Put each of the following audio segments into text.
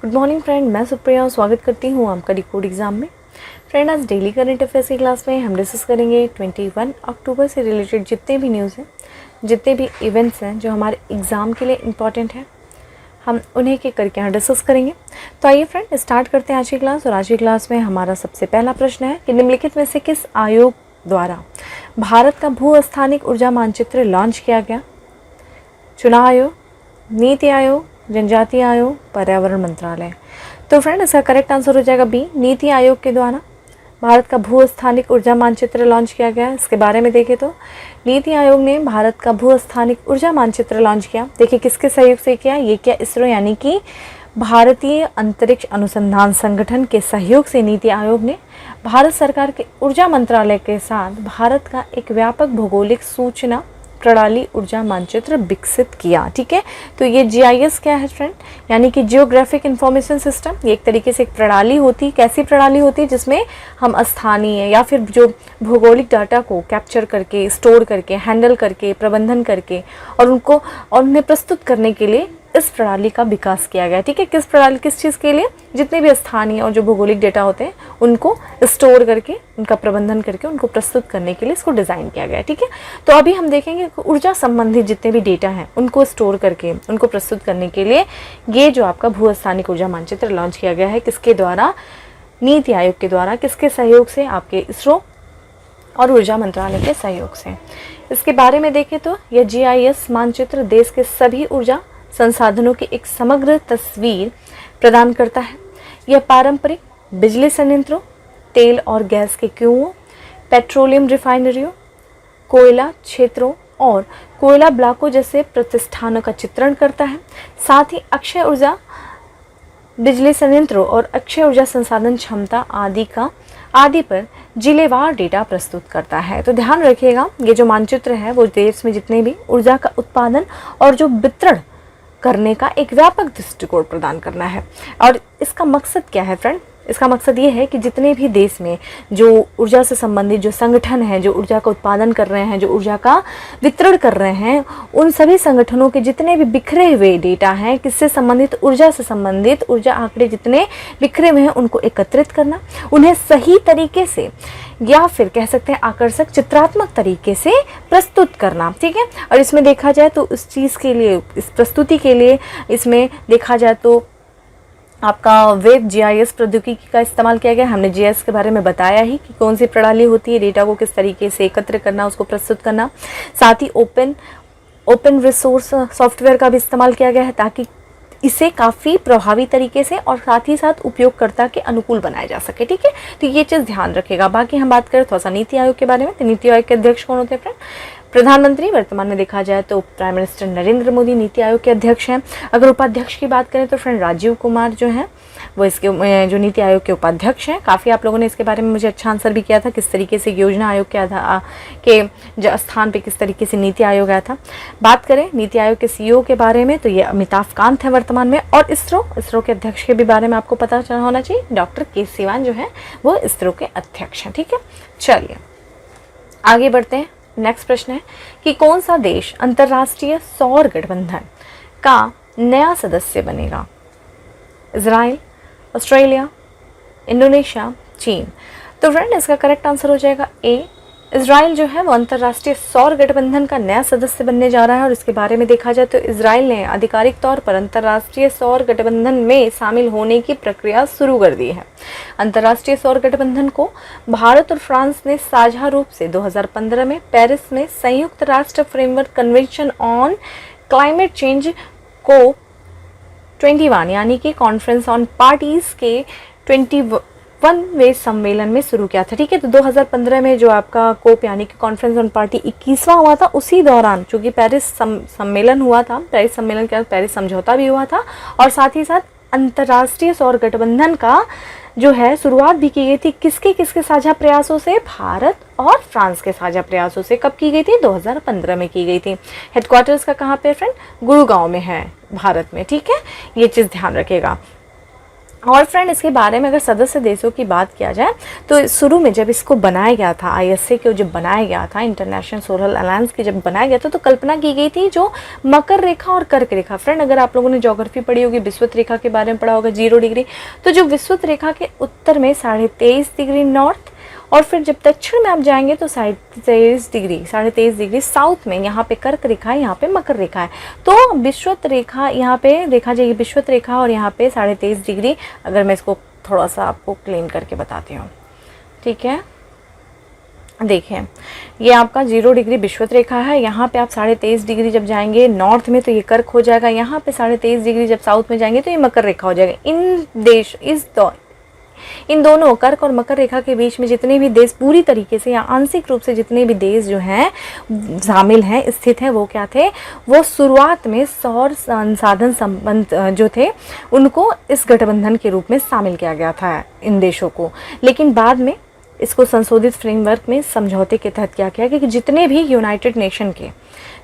Good morning friend, मैं सुप्रिया स्वागत करती हूँ आपका डिकोड एग्ज़ाम में। फ्रेंड, आज डेली करंट अफेयर्स की क्लास में हम डिस्कस करेंगे 21 अक्टूबर से रिलेटेड जितने भी न्यूज़ हैं, जितने भी इवेंट्स हैं जो हमारे एग्ज़ाम के लिए इम्पॉर्टेंट हैं, हम उन्हें के करके यहाँ डिस्कस करेंगे। तो आइए फ्रेंड स्टार्ट करते हैं आज की क्लास। और आज की क्लास में हमारा सबसे पहला प्रश्न है कि निम्नलिखित में से किस आयोग द्वारा भारत का भू स्थानिक ऊर्जा मानचित्र लॉन्च किया गया? चुनाव आयोग, नीति आयोग, जनजातीय आयोग, पर्यावरण मंत्रालय। तो फ्रेंड, इसका करेक्ट आंसर हो जाएगा बी, नीति आयोग के द्वारा भारत का भू स्थानिक ऊर्जा मानचित्र लॉन्च किया गया है। इसके बारे में देखें तो नीति आयोग ने भारत का भू स्थानिक ऊर्जा मानचित्र लॉन्च किया। देखिए किसके सहयोग से किया? ये किया इसरो यानी कि भारतीय अंतरिक्ष अनुसंधान संगठन के सहयोग से नीति आयोग ने भारत सरकार के ऊर्जा मंत्रालय के साथ भारत का एक व्यापक भौगोलिक सूचना प्रणाली ऊर्जा मानचित्र विकसित किया। ठीक है, तो ये जीआईएस क्या है फ्रेंड? यानी कि जियोग्राफिक इंफॉर्मेशन सिस्टम। ये एक तरीके से एक प्रणाली होती, कैसी प्रणाली होती है जिसमें हम स्थानीय या फिर जो भौगोलिक डाटा को कैप्चर करके, स्टोर करके, हैंडल करके, प्रबंधन करके और उन्हें प्रस्तुत करने के लिए इस प्रणाली का विकास किया गया। ठीक है, किस प्रणाली, किस चीज़ के लिए? जितने भी स्थानीय और जो भौगोलिक डेटा होते हैं उनको स्टोर करके, उनका प्रबंधन करके, उनको प्रस्तुत करने के लिए इसको डिज़ाइन किया गया है। ठीक है, तो अभी हम देखेंगे ऊर्जा संबंधित जितने भी डेटा हैं उनको स्टोर करके, उनको प्रस्तुत करने के लिए ये जो आपका भू स्थानिक ऊर्जा मानचित्र लॉन्च किया गया है, किसके द्वारा? नीति आयोग के द्वारा। किसके सहयोग से? आपके इसरो और ऊर्जा मंत्रालय के सहयोग से। इसके बारे में देखें तो यह जीआईएस मानचित्र देश के सभी ऊर्जा संसाधनों की एक समग्र तस्वीर प्रदान करता है। यह पारंपरिक बिजली संयंत्रों, तेल और गैस के कुओं, पेट्रोलियम रिफाइनरियों, कोयला क्षेत्रों और कोयला ब्लॉकों जैसे प्रतिष्ठानों का चित्रण करता है। साथ ही अक्षय ऊर्जा बिजली संयंत्रों और अक्षय ऊर्जा संसाधन क्षमता आदि पर जिलेवार डेटा प्रस्तुत करता है। तो ध्यान रखिएगा, ये जो मानचित्र है वो देश में जितने भी ऊर्जा का उत्पादन और जो वितरण करने का एक व्यापक दृष्टिकोण प्रदान करना है। और इसका मकसद क्या है फ्रेंड? इसका मकसद ये है कि जितने भी देश में जो ऊर्जा से संबंधित जो संगठन हैं, जो ऊर्जा का उत्पादन कर रहे हैं, जो ऊर्जा का वितरण कर रहे हैं, उन सभी संगठनों के जितने भी बिखरे हुए डेटा हैं, किससे संबंधित? ऊर्जा से संबंधित ऊर्जा आंकड़े जितने बिखरे हुए हैं उनको एकत्रित करना, उन्हें सही तरीके से या फिर कह सकते हैं आकर्षक चित्रात्मक तरीके से प्रस्तुत करना। ठीक है, और इसमें देखा जाए तो इस चीज़ के लिए, इस प्रस्तुति के लिए इसमें देखा जाए तो आपका वेब जीआईएस प्रौद्योगिकी का इस्तेमाल किया गया। हमने जीआईएस के बारे में बताया ही कि कौन सी प्रणाली होती है, डेटा को किस तरीके से एकत्र करना, उसको प्रस्तुत करना। साथ ही ओपन रिसोर्स सॉफ्टवेयर का भी इस्तेमाल किया गया है ताकि इसे काफ़ी प्रभावी तरीके से और साथ ही साथ उपयोगकर्ता के अनुकूल बनाया जा सके। ठीक है, तो ये चीज़ ध्यान रखेगा। बाकी हम बात करें थोड़ा सा नीति आयोग के बारे में, तो नीति आयोग के अध्यक्ष कौन होते हैं फ्रेंड? प्रधानमंत्री। वर्तमान में देखा जाए तो प्राइम मिनिस्टर नरेंद्र मोदी नीति आयोग के अध्यक्ष हैं। अगर उपाध्यक्ष की बात करें तो फ्रेंड राजीव कुमार जो हैं वो इसके जो नीति आयोग के उपाध्यक्ष हैं। काफ़ी आप लोगों ने इसके बारे में मुझे अच्छा आंसर भी किया था, किस तरीके से योजना आयोग के स्थान पे किस तरीके से नीति आयोग आया था। बात करें नीति आयोग के सीईओ के बारे में तो ये अमिताभ कांत है वर्तमान में। और इसरो के अध्यक्ष के भी बारे में आपको पता होना चाहिए, डॉक्टर के सिवान जो है वो इसरो के अध्यक्ष हैं। ठीक है, चलिए आगे बढ़ते हैं। नेक्स्ट प्रश्न है कि कौन सा देश अंतर्राष्ट्रीय सौर गठबंधन का नया सदस्य बनेगा? इजराइल, ऑस्ट्रेलिया, इंडोनेशिया, चीन। तो फ्रेंड, इसका करेक्ट आंसर हो जाएगा ए, इजराइल जो है वो अंतर्राष्ट्रीय सौर गठबंधन का नया सदस्य बनने जा रहा है। और इसके बारे में देखा जाए तो इजराइल ने आधिकारिक तौर पर अंतर्राष्ट्रीय सौर गठबंधन में शामिल होने की प्रक्रिया शुरू कर दी है। अंतर्राष्ट्रीय सौर गठबंधन को भारत और फ्रांस ने साझा रूप से 2015 में पेरिस में संयुक्त राष्ट्र framework convention on climate change को 21 यानी कि कॉन्फ्रेंस ऑन पार्टीज के 21वें सम्मेलन में शुरू किया था। ठीक है, तो 2015 में जो आपका कोप यानी कि कॉन्फ्रेंस ऑन पार्टी 21वां हुआ था, उसी दौरान चूंकि पेरिस सम्मेलन हुआ था, पेरिस सम्मेलन के बाद पेरिस समझौता भी हुआ था और साथ ही साथ अंतर्राष्ट्रीय सौर गठबंधन का जो है शुरुआत भी की गई थी। किसके किसके साझा प्रयासों से? भारत और फ्रांस के साझा प्रयासों से। कब की गई थी? 2015 में की गई थी। हेडक्वार्टर्स का कहाँ पे फ्रेंड? गुड़गांव में है, भारत में। ठीक है, ये चीज़ ध्यान रखेगा। और फ्रेंड, इसके बारे में अगर सदस्य देशों की बात किया जाए तो शुरू में जब इसको बनाया गया था, ISA को जब बनाया गया था, इंटरनेशनल सोलर अलायंस की जब बनाया गया था, तो कल्पना की गई थी जो मकर रेखा और कर्क रेखा, फ्रेंड अगर आप लोगों ने ज्योग्राफी पढ़ी होगी, विषुवत रेखा के बारे में पढ़ा होगा 0 डिग्री, तो जो विषुवत रेखा के उत्तर में 23.5 डिग्री नॉर्थ, और फिर जब दक्षिण में आप जाएंगे तो 23.5 डिग्री साउथ में यहाँ पे कर्क रेखा है, यहाँ पे मकर रेखा है। तो विषुवत रेखा यहाँ पे देखा जाएगी, विषुवत रेखा और यहाँ पे 23.5 डिग्री, अगर मैं इसको थोड़ा सा आपको क्लीन करके बताती हूँ, ठीक है। देखिए ये आपका 0 डिग्री विषुवत रेखा है, यहाँ पे आप 23.5 डिग्री जब जाएंगे नॉर्थ में तो ये कर्क हो जाएगा, यहाँ पे 23.5 डिग्री जब साउथ में जाएंगे तो ये मकर रेखा हो जाएगा। इन दोनों कर्क और मकर रेखा के बीच में जितने भी देश पूरी तरीके से या आंशिक रूप से जितने भी देश जो हैं शामिल हैं, स्थित हैं, वो क्या थे, वो शुरुआत में सौर संसाधन संबंध जो थे उनको इस गठबंधन के रूप में शामिल किया गया था इन देशों को। लेकिन बाद में इसको संशोधित फ्रेमवर्क में समझौते के तहत क्या किया कि जितने भी यूनाइटेड नेशन के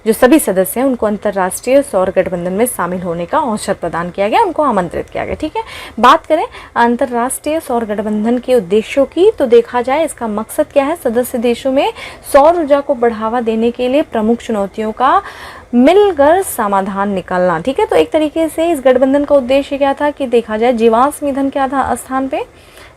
जो सभी सदस्य हैं उनको अंतर्राष्ट्रीय सौर गठबंधन में शामिल होने का अवसर प्रदान किया गया, उनको आमंत्रित किया गया, ठीक है। बात करें अंतर्राष्ट्रीय सौर गठबंधन के उद्देश्यों की तो देखा जाए इसका मकसद क्या है, सदस्य देशों में सौर ऊर्जा को बढ़ावा देने के लिए प्रमुख चुनौतियों का मिलकर समाधान निकालना, ठीक है। तो एक तरीके से इस गठबंधन का उद्देश्य क्या था कि देखा जाए जीवाश्म ईंधन क्या था स्थान पे,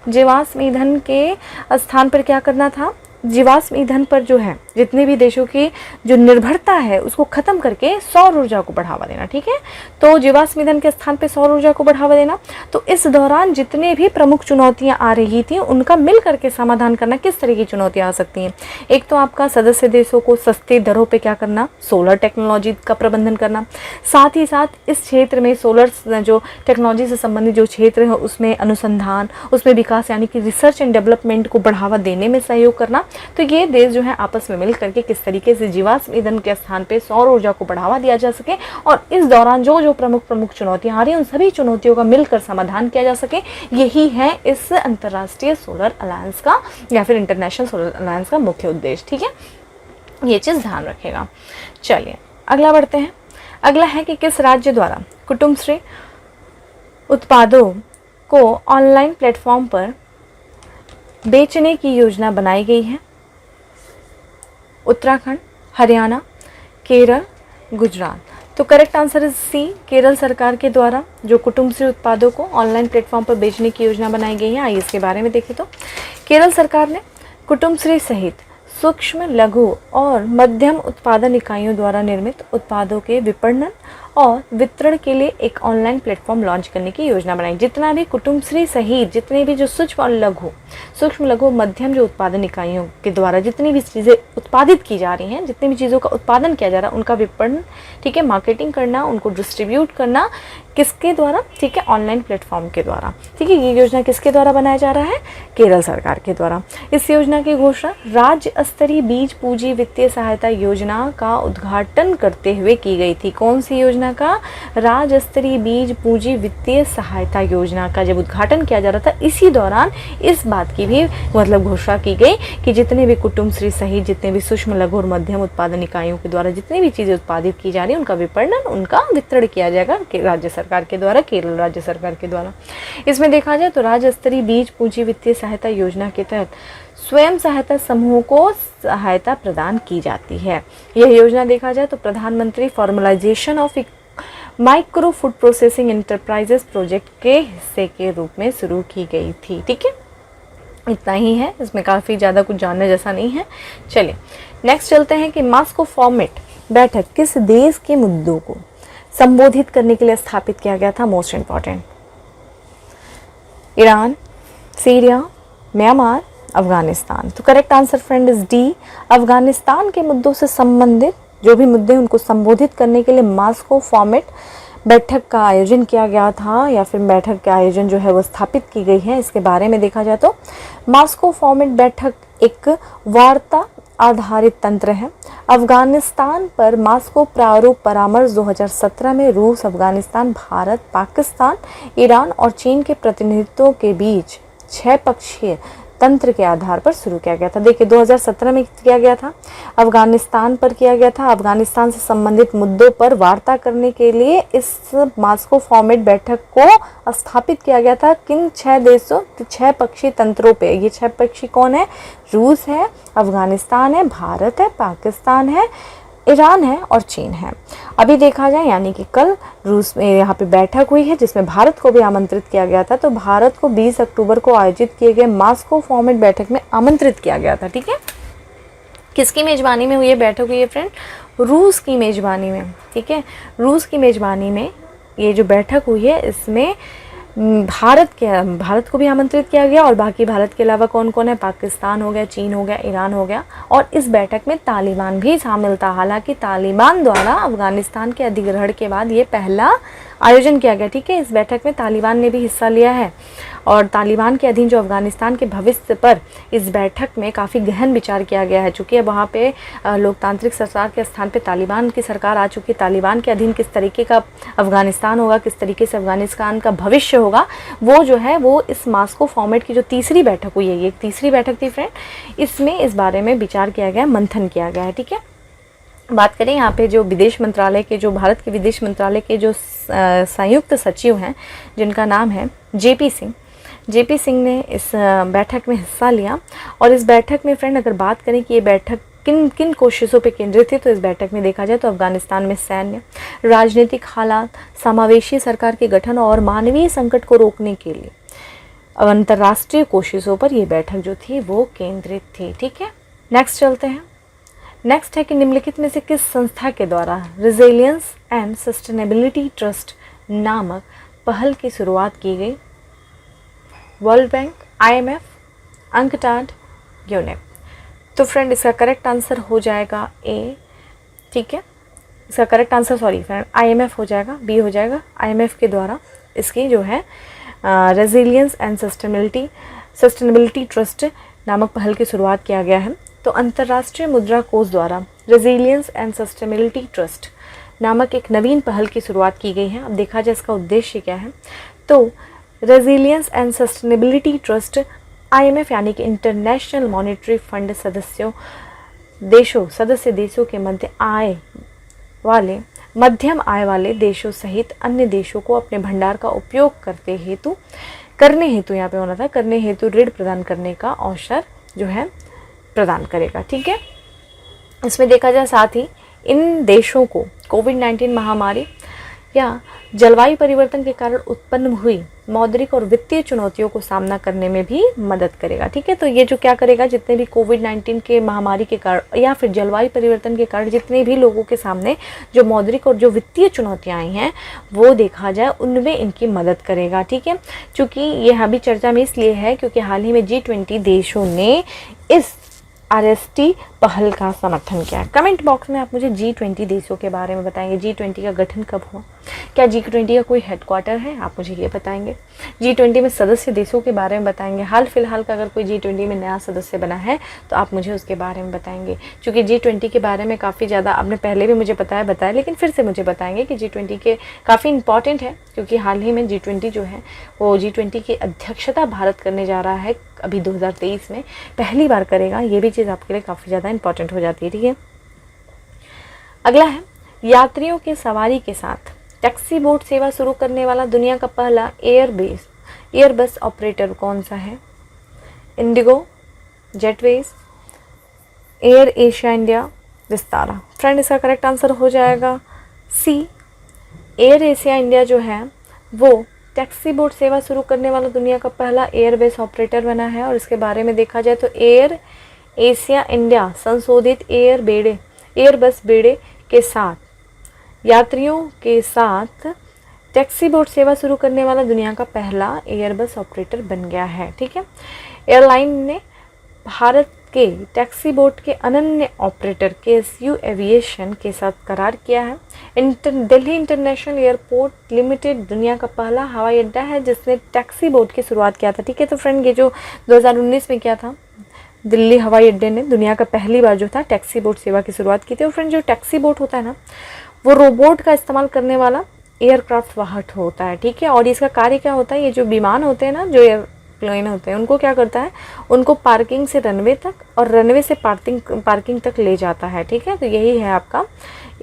जीवाश्म ईंधन के स्थान पर क्या करना था, जीवाश्म ईंधन पर जो है जितने भी देशों की जो निर्भरता है उसको खत्म करके सौर ऊर्जा को बढ़ावा देना, ठीक है। तो जीवाश्म ईंधन के स्थान पे सौर ऊर्जा को बढ़ावा देना। तो इस दौरान जितने भी प्रमुख चुनौतियां आ रही थी उनका मिल करके समाधान करना। किस तरह की चुनौतियां आ सकती हैं, एक तो आपका सदस्य देशों को सस्ते दरों पर क्या करना, सोलर टेक्नोलॉजी का प्रबंधन करना, साथ ही साथ इस क्षेत्र में सोलर जो टेक्नोलॉजी से संबंधित जो क्षेत्र है उसमें अनुसंधान, उसमें विकास यानी कि रिसर्च एंड डेवलपमेंट को बढ़ावा देने में सहयोग करना। तो ये देश जो है आपस में मिल करके किस तरीके से जीवाश्म ईंधन के स्थान पे सौर ऊर्जा को बढ़ावा दिया जा सके और इस दौरान जो जो प्रमुख चुनौतियां आ रही हैं उन सभी चुनौतियों का मिलकर समाधान किया जा सके, यही है इस अंतर्राष्ट्रीय सोलर अलायंस का या फिर इंटरनेशनल सोलर अलायंस का मुख्य उद्देश्य, ठीक है। ये चीज़ ध्यान रखेगा। चलिए अगला बढ़ते हैं। अगला है कि किस राज्य द्वारा कुटुंबश्री उत्पादों को ऑनलाइन प्लेटफॉर्म पर बेचने की योजना बनाई गई है। उत्तराखंड, हरियाणा, केरल, गुजरात। तो correct answer is C, Kerala सरकार के द्वारा जो कुटुंबश्री उत्पादों को ऑनलाइन प्लेटफॉर्म पर बेचने की योजना बनाई गई है। आइए इसके बारे में देखें। तो केरल सरकार ने कुटुंबश्री सहित सूक्ष्म, लघु और मध्यम उत्पादन इकाइयों द्वारा निर्मित उत्पादों के विपणन और वितरण के लिए एक ऑनलाइन प्लेटफॉर्म लॉन्च करने की योजना बनाई। जितना भी कुटुंबश्री सहित जितने भी जो सूक्ष्म लघु मध्यम जो उत्पादन इकाइयों के द्वारा जितनी भी चीज़ें उत्पादित की जा रही हैं, जितनी भी चीज़ों का उत्पादन किया जा रहा है उनका विपणन, ठीक है, मार्केटिंग करना, उनको डिस्ट्रीब्यूट करना किसके द्वारा, ठीक है, ऑनलाइन प्लेटफॉर्म के द्वारा, ठीक है। ये योजना किसके द्वारा बनाया जा रहा है, केरल सरकार के द्वारा। इस योजना की घोषणा राज्य स्तरीय बीज पूंजी वित्तीय सहायता योजना का उद्घाटन करते हुए की गई थी। कौन सी योजना का, राज्य स्तरीय बीज पूंजी वित्तीय सहायता योजना का जब उद्घाटन किया जा रहा था, इसी दौरान इस बात की भी मतलब घोषणा की गई कि जितने भी कुटुंबश्री सहित जितने भी सूक्ष्म लघु और मध्यम उत्पादन इकाइयों के द्वारा जितनी भी चीज़ें उत्पादित की जा रही है उनका विपणन, उनका वितरण किया जाएगा राज्य सरकार के द्वारा, केरल राज्य सरकार के द्वारा। इसमें देखा जाए तो राज्य स्तरीय बीज पूंजी वित्तीय सहायता योजना के तहत स्वयं सहायता समूहों को सहायता प्रदान की जाती है। यह योजना देखा जाए तो प्रधानमंत्री formalisation of micro food processing enterprises project के हिस्से के रूप में शुरू की गई थी, ठीक है। इतना ही है, इसमें काफ़ी ज़्यादा कुछ जानने जैसा नहीं है। चलिए नेक्स्ट चलते हैं कि मॉस्को फॉर्मेट बैठक किस देश के मुद्दों को संबोधित करने के लिए स्थापित किया गया था। Most important, Iran, Syria, Myanmar, Afghanistan. तो correct answer friend is D, Afghanistan के मुद्दों से संबंधित जो भी मुद्दे उनको संबोधित करने के लिए मॉस्को फॉर्मेट बैठक का आयोजन किया गया था या फिर बैठक का आयोजन जो है वो स्थापित की गई है। इसके बारे में देखा जाए तो मॉस्को फॉर्मेट बैठक एक वार्ता आधारित तंत्र है। अफगानिस्तान पर मॉस्को प्रारूप परामर्श 2017 में रूस, अफगानिस्तान, भारत, पाकिस्तान, ईरान और चीन के प्रतिनिधित्वों के बीच 6 पक्षीय तंत्र के आधार पर शुरू किया गया था। देखिए 2017 में किया गया था, अफगानिस्तान पर किया गया था। अफगानिस्तान से संबंधित मुद्दों पर वार्ता करने के लिए इस मास्को फॉर्मेट बैठक को स्थापित किया गया था। किन 6 देशों, 6 पक्षी तंत्रों पे। ये 6 पक्षी कौन है? रूस है, अफगानिस्तान है, भारत है, पाकिस्तान है, ईरान है और चीन है। अभी देखा जाए यानी कि कल रूस में यहाँ पे बैठक हुई है जिसमें भारत को भी आमंत्रित किया गया था। तो भारत को 20 अक्टूबर को आयोजित किए गए मास्को फॉर्मेट बैठक में आमंत्रित किया गया था। ठीक है, किसकी मेज़बानी में हुई है बैठक हुई है फ्रेंड? रूस की मेज़बानी में। ठीक है, रूस की मेज़बानी में ये जो बैठक हुई है इसमें भारत को भी आमंत्रित किया गया और बाकी भारत के अलावा कौन कौन है? पाकिस्तान हो गया, चीन हो गया, ईरान हो गया और इस बैठक में तालिबान भी शामिल था। हालांकि तालिबान द्वारा अफगानिस्तान के अधिग्रहण के बाद ये पहला आयोजन किया गया। ठीक है, इस बैठक में तालिबान ने भी हिस्सा लिया है और तालिबान के अधीन जो अफगानिस्तान के भविष्य पर इस बैठक में काफ़ी गहन विचार किया गया है। चूँकि अब वहाँ पे लोकतांत्रिक सरकार के स्थान पे तालिबान की सरकार आ चुकी है। तालिबान के अधीन किस तरीके का अफगानिस्तान होगा, किस तरीके से अफगानिस्तान का भविष्य होगा, वो जो है वो इस मास्को फॉर्मेट की जो तीसरी बैठक हुई है, ये तीसरी बैठक थी फ्रेंड, इसमें इस बारे में विचार किया गया, मंथन किया गया है। ठीक है, बात करें यहाँ पे जो विदेश मंत्रालय के, जो भारत के विदेश मंत्रालय के जो संयुक्त सचिव हैं जिनका नाम है जेपी सिंह ने इस बैठक में हिस्सा लिया। और इस बैठक में फ्रेंड अगर बात करें कि ये बैठक किन किन कोशिशों पे केंद्रित थी, तो इस बैठक में देखा जाए तो अफगानिस्तान में सैन्य, राजनीतिक हालात, समावेशी सरकार के गठन और मानवीय संकट को रोकने के लिए अंतर्राष्ट्रीय कोशिशों पर यह बैठक जो थी वो केंद्रित थी। ठीक है, नेक्स्ट चलते हैं। नेक्स्ट है कि निम्नलिखित में से किस संस्था के द्वारा रेजिलियंस एंड सस्टेनेबिलिटी ट्रस्ट नामक पहल की शुरुआत की गई? World bank, IMF, UNCTAD, UNEP. तो फ्रेंड इसका करेक्ट आंसर हो जाएगा ए। ठीक है, इसका करेक्ट आंसर फ्रेंड IMF हो जाएगा, बी हो जाएगा। IMF के द्वारा इसकी जो है रेजिलियंस एंड सस्टेनेबिलिटी ट्रस्ट नामक पहल की शुरुआत किया गया है। तो अंतर्राष्ट्रीय मुद्रा कोष द्वारा रेजिलियंस एंड सस्टेनेबिलिटी ट्रस्ट नामक एक नवीन पहल की शुरुआत की गई है। अब देखा जाए इसका उद्देश्य क्या है। तो resilience and sustainability trust IMF यानी कि इंटरनेशनल मॉनेटरी फंड सदस्य देशों के मध्यम आय वाले देशों सहित अन्य देशों को अपने भंडार का उपयोग करने हेतु ऋण प्रदान करने का अवसर जो है प्रदान करेगा। ठीक है, इसमें देखा जाए साथ ही इन देशों को कोविड-19 महामारी या जलवायु परिवर्तन के कारण उत्पन्न हुई मौद्रिक और वित्तीय चुनौतियों को सामना करने में भी मदद करेगा। ठीक है, तो ये जो क्या करेगा, जितने भी कोविड-19 के महामारी के कारण या फिर जलवायु परिवर्तन के कारण जितने भी लोगों के सामने जो मौद्रिक और जो वित्तीय चुनौतियां आई हैं वो देखा जाए उनमें इनकी मदद करेगा। ठीक है, चूँकि ये अभी चर्चा में इसलिए है क्योंकि हाल ही में G20 देशों ने इस RST पहल का समर्थन किया है। कमेंट बॉक्स में आप मुझे G20 देशों के बारे में बताएंगे। G20 का गठन कब हुआ, क्या G20 का कोई हेडक्वार्टर है, आप मुझे ये बताएंगे। G20 में सदस्य देशों के बारे में बताएंगे। हाल फिलहाल का अगर कोई G20 में नया सदस्य बना है तो आप मुझे उसके बारे में बताएंगे। क्योंकि G20 के बारे में काफ़ी ज़्यादा आपने पहले भी मुझे बताया लेकिन फिर से मुझे बताएंगे कि G20 के काफ़ी इंपॉर्टेंट है क्योंकि हाल ही में G20 जो है वो G20 की अध्यक्षता भारत करने जा रहा है। अभी 2023 में पहली बार करेगा। ये भी चीज़ आपके लिए काफ़ी ज़्यादा इंपॉर्टेंट हो जाती है। ठीक है, अगला है यात्रियों के सवारी के साथ टैक्सी बोट सेवा शुरू करने वाला दुनिया का पहला एयरबस ऑपरेटर कौन सा है? इंडिगो, जेटवेज, एयर एशिया इंडिया, विस्तारा। फ्रेंड इसका करेक्ट आंसर हो जाएगा सी। एयर एशिया इंडिया जो है वो टैक्सी बोट सेवा शुरू करने वाला दुनिया का पहला एयरबस ऑपरेटर बना है। और इसके बारे में देखा जाए तो एयर एशिया इंडिया संशोधित एयरबस बेड़े के साथ यात्रियों के साथ टैक्सी बोट सेवा शुरू करने वाला दुनिया का पहला एयरबस ऑपरेटर बन गया है। ठीक है, एयरलाइन ने भारत के टैक्सी बोट के अनन्य ऑपरेटर KSU एविएशन के साथ करार किया है। दिल्ली इंटरनेशनल एयरपोर्ट लिमिटेड दुनिया का पहला हवाई अड्डा है जिसने टैक्सी बोट की शुरुआत किया था। ठीक है, तो फ्रेंड ये जो 2019 में किया था दिल्ली हवाई अड्डे ने दुनिया का पहली बार जो था टैक्सी बोट सेवा की शुरुआत की थी। और फ्रेंड जो टैक्सी बोट होता है ना वो रोबोट का इस्तेमाल करने वाला एयरक्राफ्ट वाहन होता है। ठीक है, और इसका कार्य क्या होता है, ये जो विमान होते हैं ना जो प्लेन होते हैं उनको क्या करता है, उनको पार्किंग से रनवे तक और रनवे से पार्किंग तक ले जाता है। ठीक है, तो यही है आपका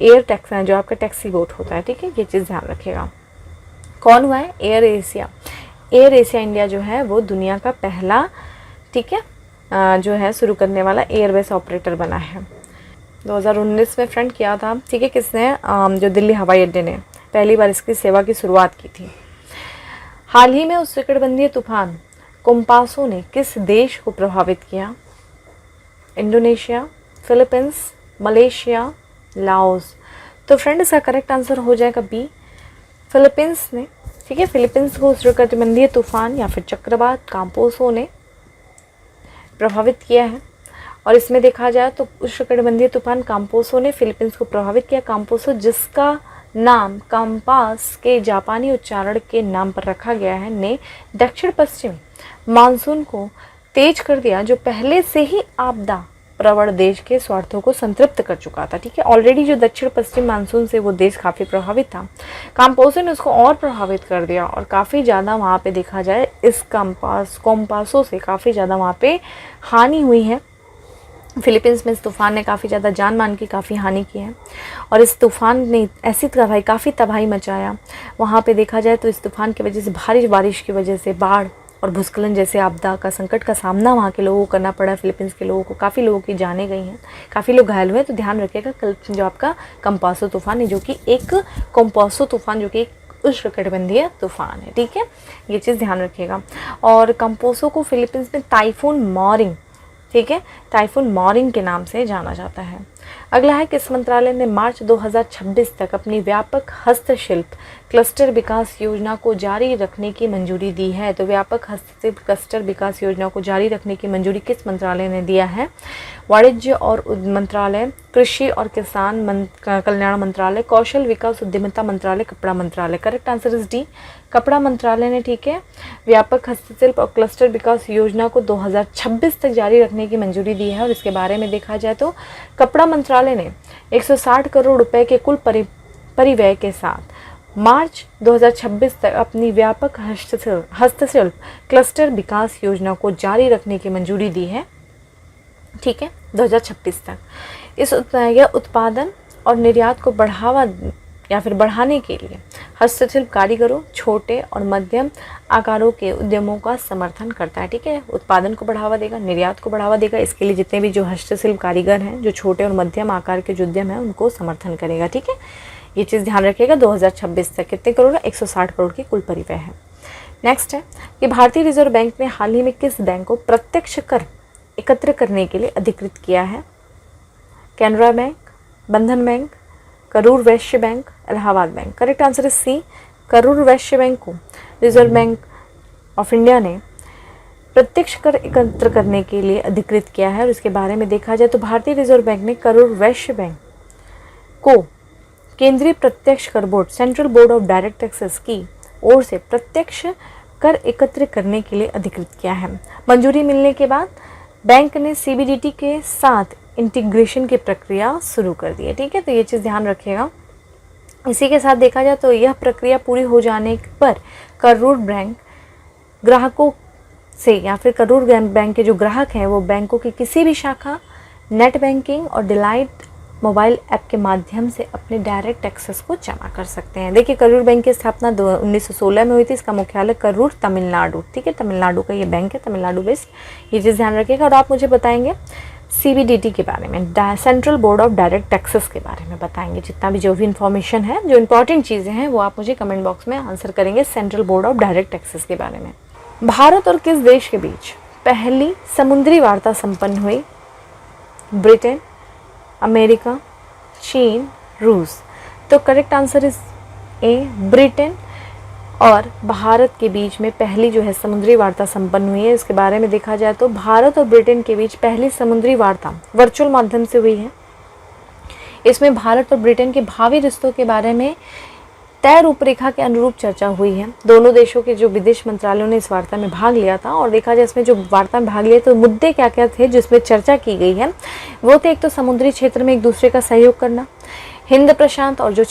एयर टैक्सी, जो आपका टैक्सी बोट होता है। ठीक है, ये चीज़ ध्यान रखिएगा। कौन हुआ है? Air Asia. Air Asia India जो है वो दुनिया का पहला, ठीक है, जो है शुरू करने वाला एयरवेज ऑपरेटर बना है। 2019 में फ्रेंड किया था। ठीक है, किसने? जो दिल्ली हवाई अड्डे ने पहली बार इसकी सेवा की शुरुआत की थी। हाल ही में उष्णकटिबंधीय तूफान कोम्पासो ने किस देश को प्रभावित किया? Indonesia, Philippines, Malaysia, Laos. तो फ्रेंड इसका करेक्ट आंसर हो जाएगा बी, फिलीपींस ने। ठीक है, फिलीपींस को उष्णकटिबंधीय तूफान या फिर चक्रवात काम्पोसो ने प्रभावित किया है। और इसमें देखा जाए तो उष्णकटिबंधीय तूफान काम्पोसो ने फिलीपींस को प्रभावित किया। काम्पोसो जिसका नाम कंपास के जापानी उच्चारण के नाम पर रखा गया है, ने दक्षिण पश्चिम मानसून को तेज कर दिया, जो पहले से ही आपदा प्रवण देश के स्वार्थों को संतृप्त कर चुका था। ठीक है, ऑलरेडी जो दक्षिण पश्चिम मानसून से वो देश काफ़ी प्रभावित था, काम्पोसो ने उसको और प्रभावित कर दिया और काफ़ी ज़्यादा वहाँ पे देखा जाए इस कोम्पासो से काफ़ी ज़्यादा वहाँ पे हानि हुई है। फिलीपींस में इस तूफ़ान ने काफ़ी ज़्यादा जान मान की काफ़ी हानि की है और इस तूफ़ान ने ऐसी काफ़ी तबाही मचाया। वहाँ पे देखा जाए तो इस तूफ़ान की वजह से भारी बारिश की वजह से बाढ़ और भूस्खलन जैसे आपदा का संकट का सामना वहाँ के लोगों को करना पड़ा। फिलीपींस के लोगों को काफ़ी लोगों की जानें गई हैं, काफ़ी लोग घायल हुए। तो ध्यान रखिएगा कल जो आपका कंपासो तूफ़ान है, जो कि एक कोम्पासो तूफ़ान जो कि एक उष्णकटिबंधीय तूफ़ान है। ठीक है, ये चीज़ ध्यान रखिएगा। और कंपोसो को फिलीपींस में टाइफून मॉरिंग, ठीक है, टाइफून मॉरिंग के नाम से जाना जाता है। अगला है, किस मंत्रालय ने मार्च 2026 तक अपनी व्यापक हस्तशिल्प क्लस्टर विकास योजना को जारी रखने की मंजूरी दी है? तो व्यापक हस्तशिल्प क्लस्टर विकास योजना को जारी रखने की मंजूरी किस मंत्रालय ने दिया है? वाणिज्य और मंत्रालय, कृषि और किसान कल्याण मंत्रालय, कौशल विकास उद्यमिता मंत्रालय, कपड़ा मंत्रालय। करेक्ट आंसर इज डी, कपड़ा मंत्रालय ने, ठीक है, व्यापक हस्तशिल्प और क्लस्टर विकास योजना को 2026 तक जारी रखने की मंजूरी दी है। और इसके बारे में देखा जाए तो कपड़ा मंत्रालय ने 160 करोड़ रुपए के कुल परिव्यय के साथ मार्च 2026 तक अपनी व्यापक हस्तशिल्प क्लस्टर विकास योजना को जारी रखने की मंजूरी दी है। ठीक है, 2026 तक यह उत्पादन और निर्यात को बढ़ावा या फिर बढ़ाने के लिए हस्तशिल्प कारीगरों, छोटे और मध्यम आकारों के उद्यमों का समर्थन करता है। ठीक है, उत्पादन को बढ़ावा देगा, निर्यात को बढ़ावा देगा। इसके लिए जितने भी जो हस्तशिल्प कारीगर हैं, जो छोटे और मध्यम आकार के जो उद्यम हैं, उनको समर्थन करेगा। ठीक है, ये चीज़ ध्यान रखिएगा। 2026 तक कितने करोड़? 160 करोड़ की कुल परिव्यय है। नेक्स्ट है कि भारतीय रिजर्व बैंक ने हाल ही में किस बैंक को प्रत्यक्ष कर एकत्र करने के लिए अधिकृत किया है? कैनरा बैंक, बंधन bank, Karur Vysya bank, Allahabad bank. Correct answer है सी, करूर वैश्य बैंक को रिजर्व बैंक ऑफ इंडिया ने प्रत्यक्ष कर एकत्र करने के लिए अधिकृत किया है। और इसके बारे में देखा जाए तो भारतीय रिजर्व बैंक ने करूर वैश्य बैंक को केंद्रीय प्रत्यक्ष कर board, central board of direct taxes की ओर से प्रत्यक्ष कर एकत्र करने के लिए अधिकृत किया है। मंजूरी मिलने के बाद बैंक ने सीबीडीटी के साथ इंटीग्रेशन की प्रक्रिया शुरू कर दी है। ठीक है, तो ये चीज़ ध्यान रखिएगा। इसी के साथ देखा जाए तो यह प्रक्रिया पूरी हो जाने पर करूर बैंक ग्राहकों से या फिर करूर बैंक के जो ग्राहक हैं वो बैंकों की किसी भी शाखा, नेट बैंकिंग और डिलाइट मोबाइल ऐप के माध्यम से अपने डायरेक्ट टैक्सेस को जमा कर सकते हैं। देखिए, करूर बैंक की स्थापना 1916 में हुई थी। इसका मुख्यालय करूर, तमिलनाडु। ठीक है, तमिलनाडु का ये बैंक है, तमिलनाडु बेस्ड। ये चीज़ ध्यान रखिएगा। और आप मुझे बताएंगे सीबीडीटी के बारे में, central board of direct taxes के बारे में बताएंगे। जितना भी जो भी इन्फॉर्मेशन है, जो इंपॉर्टेंट चीज़ें हैं, वो आप मुझे कमेंट बॉक्स में आंसर करेंगे central board of direct taxes के बारे में। भारत और किस देश के बीच पहली समुद्री वार्ता संपन्न हुई? ब्रिटेन, अमेरिका, चीन, रूस। तो correct answer is a, Britain और भारत के बीच में पहली जो है समुद्री वार्ता संपन्न हुई है। इसके बारे में देखा जाए तो भारत और ब्रिटेन के बीच पहली समुद्री वार्ता वर्चुअल माध्यम से हुई है। इसमें भारत और ब्रिटेन के भावी रिश्तों के बारे में तय रूपरेखा के अनुरूप चर्चा हुई है। दोनों देशों के जो विदेश मंत्रालयों ने इस वार्ता में भाग लिया था। और देखा जाए इसमें जो वार्ता में भाग लिए तो मुद्दे क्या क्या थे जिसमें चर्चा की गई है, वो थे एक तो समुद्री क्षेत्र में एक दूसरे का सहयोग करना, हिंद प्रशांत और जो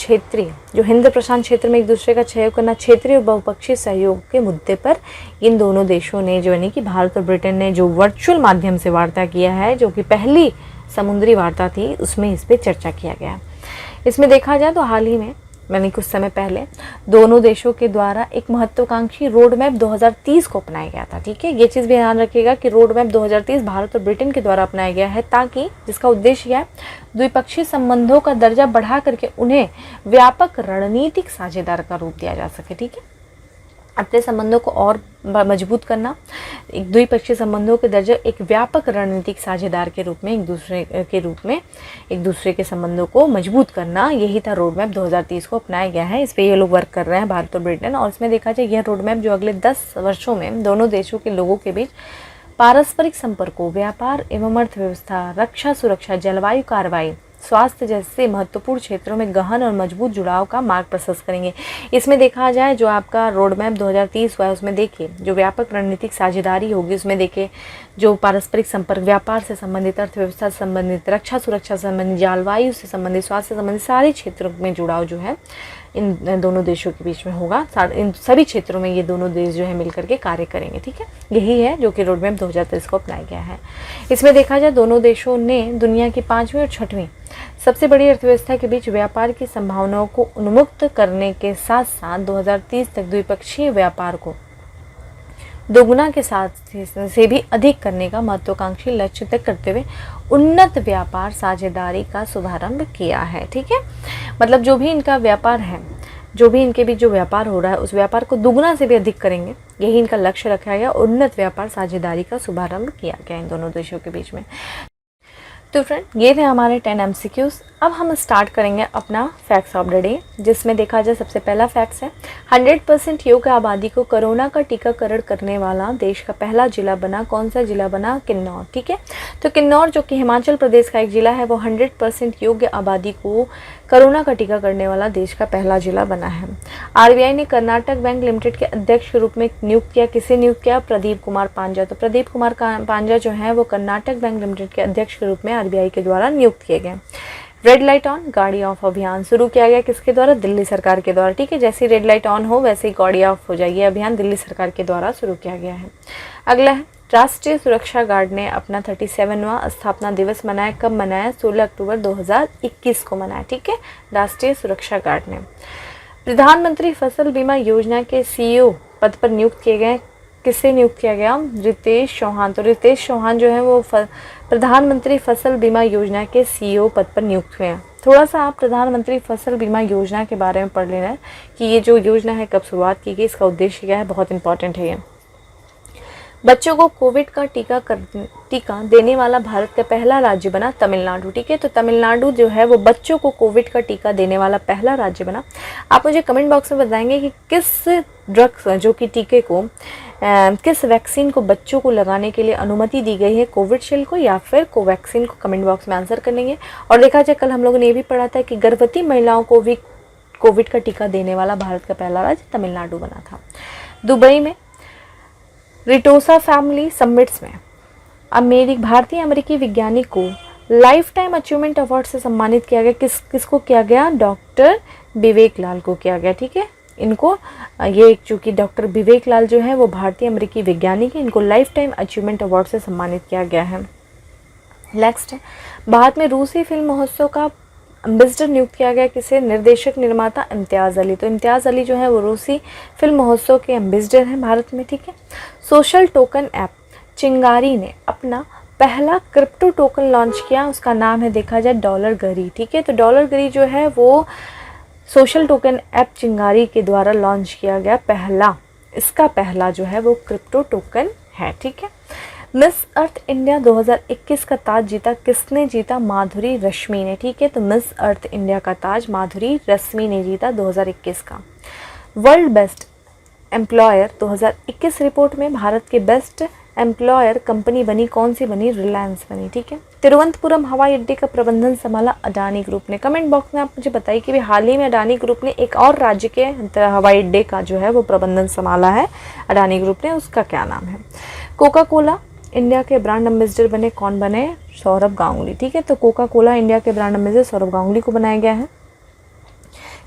हिंद प्रशांत क्षेत्र में एक दूसरे का सहयोग करना, क्षेत्रीय और बहुपक्षीय सहयोग के मुद्दे पर इन दोनों देशों ने जो है कि भारत और ब्रिटेन ने जो वर्चुअल माध्यम से वार्ता किया है, जो कि पहली समुद्री वार्ता थी, उसमें इस पर चर्चा किया गया। इसमें देखा जाए तो हाल ही में कुछ समय पहले दोनों देशों के द्वारा एक महत्वाकांक्षी रोड मैप 2030 को अपनाया गया था। ठीक है, ये चीज़ भी ध्यान रखिएगा कि रोड मैप 2030 भारत और ब्रिटेन के द्वारा अपनाया गया है, ताकि जिसका उद्देश्य है द्विपक्षीय संबंधों का दर्जा बढ़ा करके उन्हें व्यापक रणनीतिक साझेदार का रूप दिया जा सके। ठीक है, अपने संबंधों को और मजबूत करना, एक द्विपक्षीय संबंधों के दर्जे एक व्यापक रणनीतिक साझेदार के रूप में एक दूसरे के संबंधों को मजबूत करना, यही था रोड मैप 2030 को अपनाया गया है। इस पे ये लोग वर्क कर रहे हैं, भारत और ब्रिटेन। और इसमें देखा जाए यह रोड मैप जो अगले 10 वर्षों में दोनों देशों के लोगों के बीच पारस्परिक संपर्कों, व्यापार एवं अर्थव्यवस्था, रक्षा सुरक्षा, जलवायु कार्रवाई, स्वास्थ्य जैसे महत्वपूर्ण क्षेत्रों में गहन और मजबूत जुड़ाव का मार्ग प्रशस्त करेंगे। इसमें देखा जाए जो आपका रोड मैप 2030 हुआ है, उसमें देखिए जो व्यापक रणनीतिक साझेदारी होगी, उसमें देखिए जो पारस्परिक संपर्क, व्यापार से संबंधित, अर्थव्यवस्था से संबंधित, रक्षा सुरक्षा से संबंधित, जलवायु से संबंधित, स्वास्थ्य से संबंधित सारे क्षेत्रों में जुड़ाव जो है इन दोनों देशों के बीच में होगा। इन सभी क्षेत्रों में ये दोनों देश जो है मिलकर के कार्य करेंगे। ठीक है, यही है जो कि रोड मैप 2030 को अपनाया गया है। इसमें देखा जाए दोनों देशों ने दुनिया की 5वीं और 6वीं सबसे बड़ी अर्थव्यवस्था के बीच व्यापार की संभावनाओं को उन्मुक्त करने के साथ साथ 2030 तक द्विपक्षीय व्यापार को दोगुना के साथ से भी अधिक करने का महत्वाकांक्षी लक्ष्य तय करते हुए उन्नत व्यापार साझेदारी का शुभारंभ किया है। ठीक है, मतलब जो भी इनका व्यापार है, जो भी इनके बीच जो व्यापार हो रहा है, उस व्यापार को दुगुना से भी अधिक करेंगे, यही इनका लक्ष्य रखा गया। उन्नत व्यापार साझेदारी का शुभारंभ किया गया इन दोनों देशों के बीच में। तो फ्रेंड, ये थे हमारे 10 MCQs। अब हम स्टार्ट करेंगे अपना फैक्ट्स ऑफ द डे, जिसमें देखा जाए सबसे पहला फैक्ट्स है 100% योग्य आबादी को कोरोना का टीकाकरण करने वाला देश का पहला जिला बना। कौन सा जिला बना? किन्नौर। ठीक है, तो किन्नौर जो कि हिमाचल प्रदेश का एक जिला है, वो 100% योग्य आबादी को कोरोना का टीका करने वाला देश का पहला जिला बना है। RBI ने कर्नाटक बैंक लिमिटेड के अध्यक्ष के रूप में नियुक्त किया। किसे नियुक्त किया? प्रदीप कुमार पांजा। तो प्रदीप कुमार पांजा जो है वो कर्नाटक बैंक लिमिटेड के अध्यक्ष के रूप में RBI के द्वारा नियुक्त किए गए। रेड लाइट ऑन गाड़ी ऑफ अभियान शुरू किया गया किसके द्वारा? दिल्ली सरकार के द्वारा। ठीक है, जैसे रेड लाइट ऑन हो वैसे ही गाड़ी ऑफ हो जाएगी। अभियान दिल्ली सरकार के द्वारा शुरू किया गया है। अगला है राष्ट्रीय सुरक्षा गार्ड ने अपना 37वां स्थापना दिवस मनाया। कब मनाया? 16 अक्टूबर 2021 को मनाया। ठीक है, राष्ट्रीय सुरक्षा गार्ड ने। प्रधानमंत्री फसल बीमा योजना के CEO पद पर नियुक्त किए गए। किससे नियुक्त किया गया? रितेश चौहान। तो रितेश चौहान जो है वो प्रधानमंत्री फसल बीमा योजना के CEO पद पर नियुक्त हुए हैं। थोड़ा सा आप प्रधानमंत्री फसल बीमा योजना के बारे में पढ़ लेना है कि ये जो योजना है कब शुरुआत की गई, इसका उद्देश्य क्या है, बहुत इंपॉर्टेंट है ये। बच्चों को कोविड का टीका देने वाला भारत का पहला राज्य बना तमिलनाडु। ठीक है, तो तमिलनाडु जो है वो बच्चों को कोविड का टीका देने वाला पहला राज्य बना। आप मुझे कमेंट बॉक्स में बताएंगे कि किस ड्रग्स जो कि टीके को किस वैक्सीन को बच्चों को लगाने के लिए अनुमति दी गई है, कोविडशील्ड को या फिर कोवैक्सीन को। कमेंट बॉक्स में आंसर करेंगे। और देखा जाए कल हम लोगों ने ये भी पढ़ा था कि गर्भवती महिलाओं को भी कोविड का टीका देने वाला भारत का पहला राज्य तमिलनाडु बना था। दुबई में रिटोसा फैमिली समिट्स में भारतीय अमेरिकी वैज्ञानिक को लाइफ टाइम अचीवमेंट अवार्ड से सम्मानित किया गया। किसको किया गया? डॉक्टर विवेक लाल को किया गया। ठीक है, इनको ये चूँकि डॉक्टर विवेक लाल जो है वो भारतीय अमेरिकी वैज्ञानिक है, इनको लाइफ टाइम अचीवमेंट अवार्ड से सम्मानित किया गया है। नेक्स्ट है भारत में रूसी फिल्म महोत्सव का एम्बेसडर नियुक्त किया गया। किसे? निर्देशक निर्माता इम्तियाज़ अली। तो इम्तियाज़ अली जो है वो रूसी फिल्म महोत्सव के एम्बेसडर हैं भारत में। ठीक है, सोशल टोकन ऐप चिंगारी ने अपना पहला क्रिप्टो टोकन लॉन्च किया। उसका नाम है देखा जाए डॉलर गरी। ठीक है, तो डॉलर गरी जो है वो सोशल टोकन ऐप चिंगारी के द्वारा लॉन्च किया गया इसका पहला जो है वो क्रिप्टो टोकन है। ठीक है, मिस अर्थ इंडिया 2021 का ताज जीता। किसने जीता? माधुरी रश्मि ने। ठीक है, तो मिस अर्थ इंडिया का ताज माधुरी रश्मि ने जीता 2021 का। वर्ल्ड बेस्ट एम्प्लॉयर 2021 रिपोर्ट में भारत के बेस्ट एम्प्लॉयर कंपनी बनी। कौन सी बनी? रिलायंस बनी। ठीक है, तिरुवनंतपुरम हवाई अड्डे का प्रबंधन संभाला अडानी ग्रुप ने। कमेंट बॉक्स में आप मुझे बताइए कि हाल ही में अडानी ग्रुप ने एक और राज्य के हवाई अड्डे का जो है वो प्रबंधन संभाला है अडानी ग्रुप ने, उसका क्या नाम है? कोका कोला इंडिया के ब्रांड एम्बेसडर बने। कौन बने? सौरभ गांगुली। ठीक है, तो कोका कोला इंडिया के ब्रांड एम्बेसडर सौरभ गांगुली को बनाया गया है।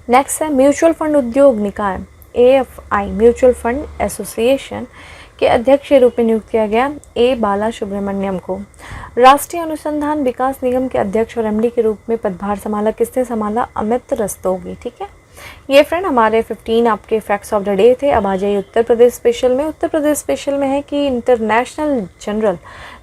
नेक्स्ट है म्यूचुअल फंड उद्योग निकाय AFI म्यूचुअल फंड एसोसिएशन के अध्यक्ष के रूप में नियुक्त किया गया A बाला सुब्रमण्यम को। राष्ट्रीय अनुसंधान विकास निगम के अध्यक्ष और MD के रूप में पदभार संभाला किसने संभाला? अमित रस्तोगी। ठीक है, ये फ्रेंड हमारे 15 आपके फैक्ट्स ऑफ द डे थे। अब आ जाइए उत्तर प्रदेश स्पेशल में। उत्तर प्रदेश स्पेशल में है कि इंटरनेशनल जनरल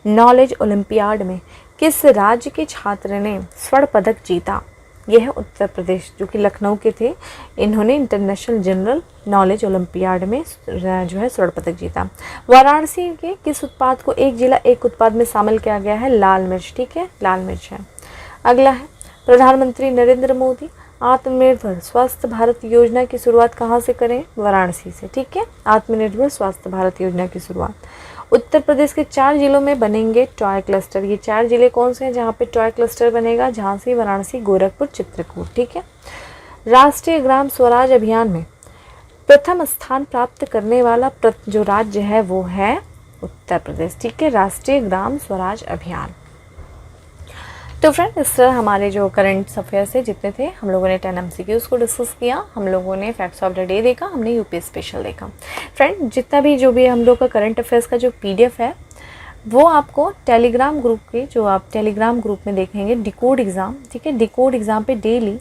नॉलेज ओलंपियाड में किस राज्य के छात्र ने स्वर्ण पदक जीता? यह है उत्तर प्रदेश, जो कि लखनऊ के थे। इन्होंने इंटरनेशनल जनरल नॉलेज ओलंपियाड में जो है स्वर्ण पदक जीता। वाराणसी के किस उत्पाद को एक जिला एक उत्पाद में शामिल किया गया है? लाल मिर्च। ठीक है, लाल मिर्च है। अगला है प्रधानमंत्री नरेंद्र मोदी आत्मनिर्भर स्वास्थ्य भारत योजना की शुरुआत कहाँ से करें? वाराणसी से। ठीक है, आत्मनिर्भर स्वास्थ्य भारत योजना की शुरुआत। उत्तर प्रदेश के 4 जिलों में बनेंगे टॉय क्लस्टर। ये 4 जिले कौन से हैं जहाँ पे टॉय क्लस्टर बनेगा? झांसी, वाराणसी, गोरखपुर, चित्रकूट। ठीक है, राष्ट्रीय ग्राम स्वराज अभियान में प्रथम स्थान प्राप्त करने वाला जो राज्य है वो है उत्तर प्रदेश। ठीक है, राष्ट्रीय ग्राम स्वराज अभियान। तो फ्रेंड, इस तरह हमारे जो करंट अफेयर्स से जितने थे हम लोगों ने 10 MCQs को डिस्कस किया, हम लोगों ने फैक्ट्स ऑफ द डे देखा, हमने यूपी स्पेशल देखा। फ्रेंड, जितना भी जो भी हम लोग का करंट अफेयर्स का जो PDF है वो आपको टेलीग्राम ग्रुप के, जो आप टेलीग्राम ग्रुप में देखेंगे डिकोड एग्ज़ाम। ठीक है, डिकोड एग्ज़ाम पे डेली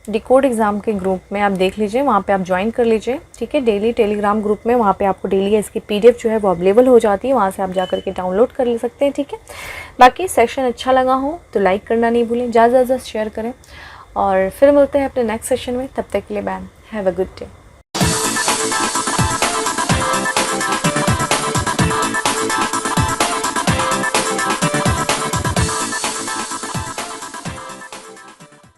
डिकोड एग्ज़ाम के ग्रुप में आप देख लीजिए, वहाँ पे आप ज्वाइन कर लीजिए। ठीक है, डेली टेलीग्राम ग्रुप में वहाँ पे आपको डेली इसकी PDF जो है वो अवेलेबल हो जाती है, वहाँ से आप जा कर के डाउनलोड कर ले सकते हैं। ठीक है, बाकी सेशन अच्छा लगा हो तो लाइक करना नहीं भूलें, ज़्यादा से ज़्यादा शेयर करें और फिर मिलते हैं अपने नेक्स्ट सेशन में। तब तक के लिए bye, have a good day.